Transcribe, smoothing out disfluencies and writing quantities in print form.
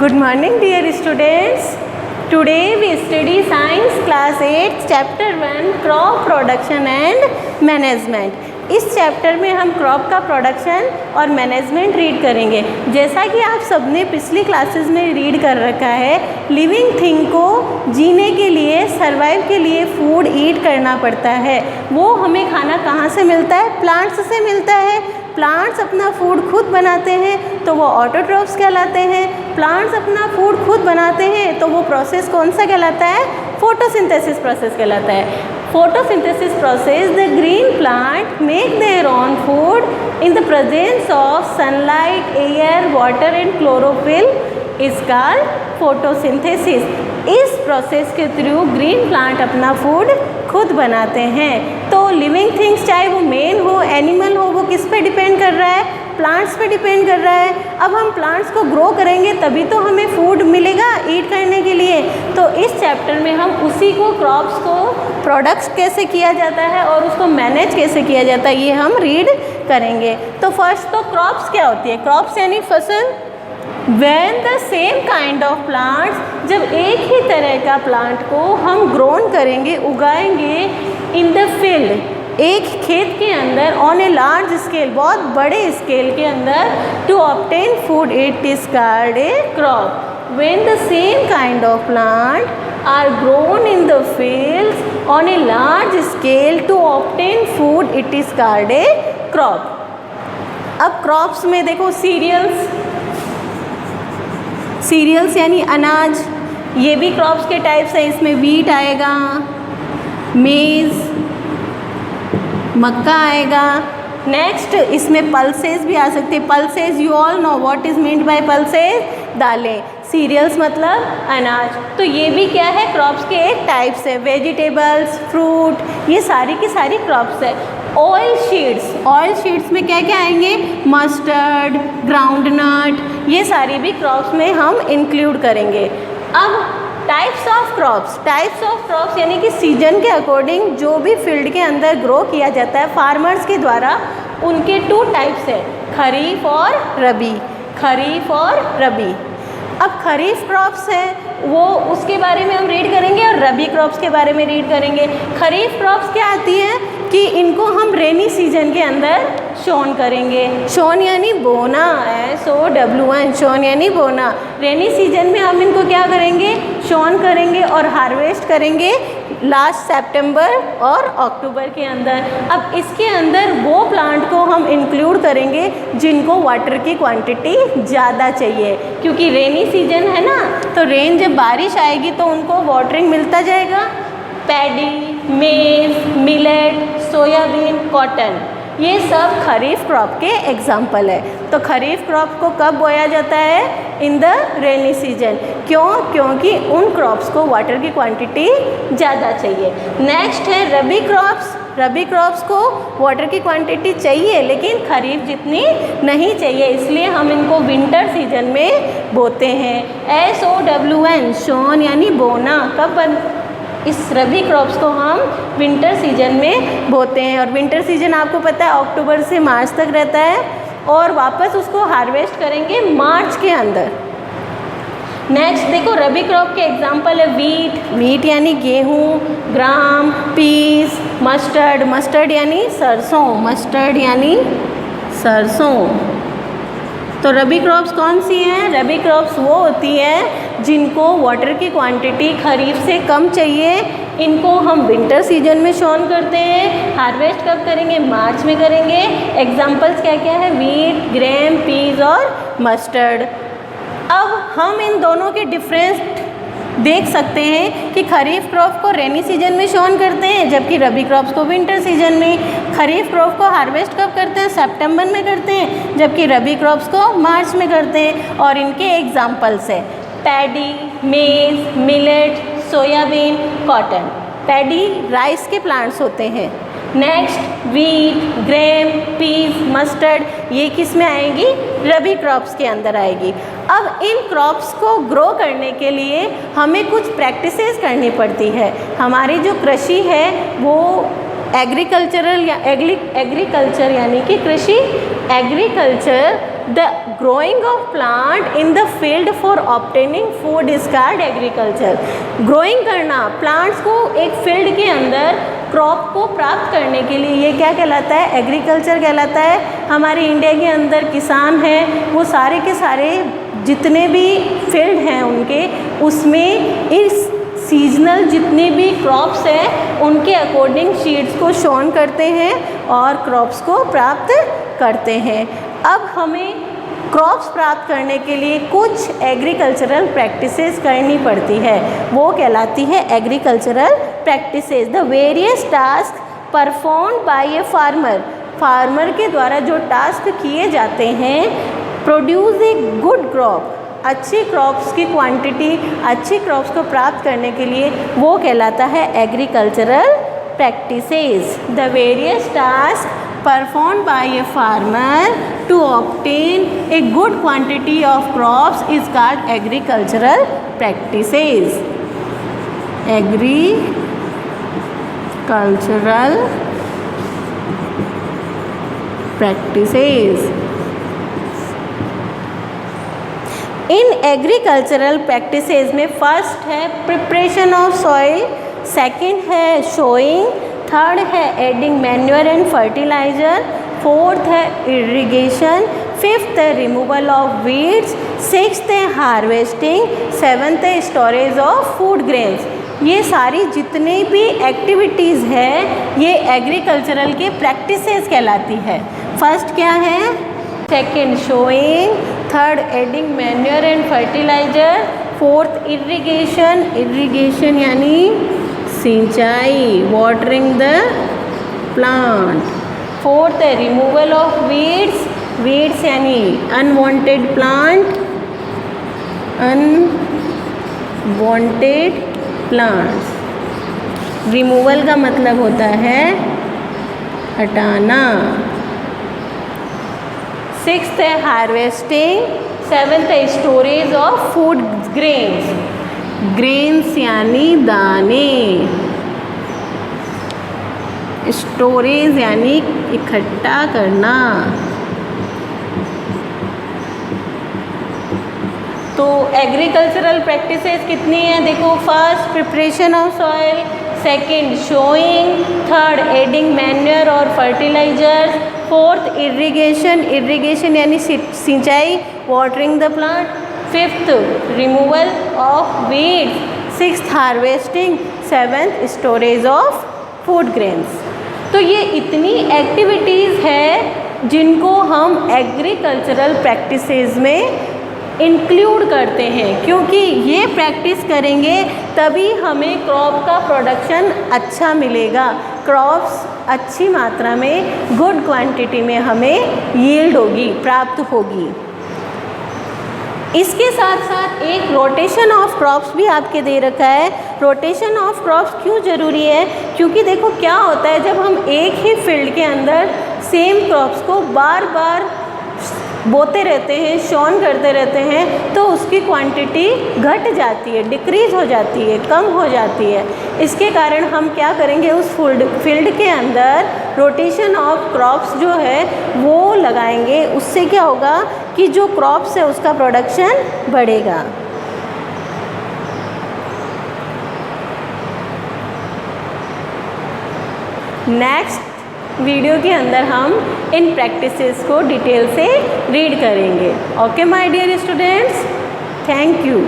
Good morning dear students. Today we study science class 8 chapter 1 crop production and management. इस chapter में हम crop का production और management read करेंगे। जैसा कि आप सबने पिछली क्लासेस में रीड कर रखा है, लिविंग थिंग को जीने के लिए, सर्वाइव के लिए फूड ईट करना पड़ता है। वो हमें खाना कहाँ से मिलता है? प्लांट्स से मिलता है। प्लांट्स अपना फूड खुद बनाते हैं तो वो ऑटोट्रॉफ्स कहलाते हैं। प्लांट्स अपना फूड खुद बनाते हैं तो वो प्रोसेस कौन सा कहलाता है? फोटोसिंथेसिस प्रोसेस कहलाता है। Photosynthesis process, the green plant make their own food in the presence of sunlight, air, water and chlorophyll is called photosynthesis. इस प्रोसेस के थ्रू ग्रीन प्लांट अपना फूड खुद बनाते हैं। तो लिविंग थिंग्स, चाहे वो मेन हो, एनिमल हो, वो किस पे डिपेंड कर रहा है? प्लांट्स पे डिपेंड कर रहा है। अब हम प्लांट्स को ग्रो करेंगे तभी तो हमें फूड मिलेगा ईट करने के लिए। तो इस चैप्टर में हम उसी को, क्रॉप्स को प्रोडक्ट्स कैसे किया जाता है और उसको मैनेज कैसे किया जाता है, ये हम रीड करेंगे। तो फर्स्ट तो क्रॉप्स क्या होती है? क्रॉप्स यानी फसल। When the same kind of plants, जब एक ही तरह का प्लांट को हम ग्रोन करेंगे, उगाएंगे इन द फील्ड, एक खेत के अंदर, ऑन ए लार्ज स्केल, बहुत बड़े स्केल के अंदर, to obtain food it is called a crop. When the same kind of plant are grown in the fields on a large scale to obtain food it is called a crop. अब crops में देखो, serials यानी अनाज, ये भी crops के types हैं। इसमें वीट आएगा, मेज़, मक्का आएगा। नेक्स्ट इसमें पल्सेस भी आ सकते हैं। Pulses, you all know what is meant by pulses? दालें। सीरियल्स मतलब अनाज। तो ये भी क्या है? क्रॉप्स के एक टाइप्स है। वेजिटेबल्स, फ्रूट, ये सारी की सारी क्रॉप्स है। ऑयल शीड्स में क्या क्या आएंगे? मस्टर्ड, ग्राउंडनट, ये सारी भी क्रॉप्स में हम इंक्लूड करेंगे। अब टाइप्स ऑफ क्रॉप्स यानी कि सीजन के अकॉर्डिंग जो भी फील्ड के अंदर ग्रो किया जाता है फार्मर्स के द्वारा, उनके 2 टाइप्स है, खरीफ और रबी। अब खरीफ क्रॉप्स है वो, उसके बारे में हम रीड करेंगे और रबी क्रॉप्स के बारे में रीड करेंगे। खरीफ क्रॉप्स क्या आती हैं कि इनको हम रेनी सीजन के अंदर शोन करेंगे। शोन यानी बोना, SOWN, शोन यानी बोना। रेनी सीजन में हम इनको क्या करेंगे? शोन करेंगे और हार्वेस्ट करेंगे लास्ट सितंबर और अक्टूबर के अंदर। अब इसके अंदर वो प्लांट को हम इंक्लूड करेंगे जिनको वाटर की क्वांटिटी ज़्यादा चाहिए, क्योंकि रेनी सीजन है ना, तो रेन जब बारिश आएगी तो उनको वाटरिंग मिलता जाएगा। पैडी, मेज, मिलेट, सोयाबीन, कॉटन, ये सब खरीफ क्रॉप के एग्जाम्पल है। तो खरीफ क्रॉप को कब बोया जाता है? In the rainy season. क्यों? क्योंकि उन क्रॉप्स को वाटर की क्वांटिटी ज़्यादा चाहिए। नेक्स्ट है रबी क्रॉप्स को वाटर की क्वांटिटी चाहिए लेकिन खरीफ जितनी नहीं चाहिए, इसलिए हम इनको विंटर सीजन में बोते हैं। SOWN, शोन यानी बोना। इस रबी क्रॉप्स को हम विंटर सीजन में बोते हैं और विंटर सीजन आपको पता है अक्टूबर से मार्च तक रहता है और वापस उसको हार्वेस्ट करेंगे मार्च के अंदर। नेक्स्ट देखो, रबी क्रॉप के एग्जांपल है वीट यानी गेहूँ, ग्राम, पीस, मस्टर्ड यानी सरसों। तो रबी क्रॉप्स कौन सी हैं? रबी क्रॉप्स वो होती है जिनको वाटर की क्वांटिटी खरीफ से कम चाहिए। इनको हम विंटर सीजन में शोन करते हैं। हार्वेस्ट कब करेंगे? मार्च में करेंगे। एग्जांपल्स क्या क्या है? वीट, ग्राम, पीस और मस्टर्ड। अब हम इन दोनों के डिफरेंस देख सकते हैं कि खरीफ क्रॉप को रेनी सीजन में शोन करते हैं जबकि रबी क्रॉप्स को विंटर सीजन में। खरीफ क्रॉप को हार्वेस्ट कब करते हैं? सितंबर में करते हैं, जबकि रबी क्रॉप्स को मार्च में करते हैं। और इनके एग्जांपल्स है पैडी, मेज, millet, soybean, cotton. Paddy rice के प्लांट्स होते हैं। नेक्स्ट वीट, ग्राम, पीस, मस्टर्ड, ये किस में आएगी? रबी क्रॉप्स के अंदर आएगी। अब इन क्रॉप्स को ग्रो करने के लिए हमें कुछ प्रैक्टिसेस करनी पड़ती है। हमारी जो कृषि है वो एग्रीकल्चर यानी कि कृषि agriculture the growing of plant in the field for obtaining food is called agriculture. Growing करना प्लांट्स को एक फील्ड के अंदर क्रॉप को प्राप्त करने के लिए ये क्या कहलाता है? एग्रीकल्चर कहलाता है। हमारे इंडिया के अंदर किसान हैं, वो सारे के सारे जितने भी फील्ड हैं उनके, उसमें इस सीजनल जितने भी क्रॉप्स हैं उनके अकॉर्डिंग सीड्स को सोन करते हैं और क्रॉप्स को प्राप्त करते हैं। अब हमें क्रॉप्स प्राप्त करने के लिए कुछ एग्रीकल्चरल प्रैक्टिसेस करनी पड़ती है, वो कहलाती है agricultural practices. The various task performed by a farmer, farmer के द्वारा जो टास्क किए जाते हैं, प्रोड्यूस ए गुड क्रॉप, अच्छी क्रॉप्स की क्वांटिटी, अच्छी क्रॉप्स को प्राप्त करने के लिए वो कहलाता है agricultural practices. The various task performed by a farmer to obtain a good quantity of crops is called agricultural practices. Agricultural practices. इन एग्रीकल्चरल प्रैक्टिसेस में फर्स्ट है प्रिपरेशन ऑफ सॉइल, सेकंड है शोइंग, थर्ड है adding manure and fertiliser, fourth है irrigation, fifth है removal of weeds, sixth है harvesting, seventh है storage of food grains. ये सारी जितनी भी एक्टिविटीज़ है ये एग्रीकल्चरल के प्रैक्टिसेस कहलाती है। फर्स्ट क्या है? Second showing, third adding manure and fertiliser, fourth irrigation, irrigation यानी सिंचाई, वाटरिंग द प्लांट, फोर्थ है रिमूवल ऑफ वीड्स, वीड्स यानी unwanted plant, unwanted plants. Removal का मतलब होता है हटाना। सिक्स्थ है हार्वेस्टिंग, सेवन्थ है storage of food grains, grains यानी दाने, स्टोरेज यानी इकट्ठा करना। तो एग्रीकल्चरल प्रैक्टिसेस कितनी हैं? देखो, first preparation of soil, second showing, third adding manure और फर्टिलाइजर्स, फोर्थ इरिगेशन, इरिगेशन यानी सिंचाई, watering the plant, fifth removal of weeds, sixth harvesting, seventh storage of food grains. तो ये इतनी एक्टिविटीज़ है जिनको हम एग्रीकल्चरल प्रैक्टिसेस में इंक्लूड करते हैं, क्योंकि ये प्रैक्टिस करेंगे तभी हमें क्रॉप का प्रोडक्शन अच्छा मिलेगा, क्रॉप्स अच्छी मात्रा में गुड क्वांटिटी में हमें यील्ड होगी, प्राप्त होगी। इसके साथ साथ एक रोटेशन ऑफ क्रॉप्स भी आपके दे रखा है। रोटेशन ऑफ क्रॉप्स क्यों ज़रूरी है? क्योंकि देखो क्या होता है, जब हम एक ही फील्ड के अंदर सेम क्रॉप्स को बार बार बोते रहते हैं, शॉन करते रहते हैं, तो उसकी क्वांटिटी घट जाती है, डिक्रीज़ हो जाती है, कम हो जाती है। इसके कारण हम क्या करेंगे, उस फील्ड के अंदर रोटेशन ऑफ क्रॉप्स जो है वो लगाएंगे। उससे क्या होगा कि जो क्रॉप्स है उसका प्रोडक्शन बढ़ेगा। नेक्स्ट वीडियो के अंदर हम इन प्रैक्टिसेस को डिटेल से रीड करेंगे। Okay my dear students, thank you.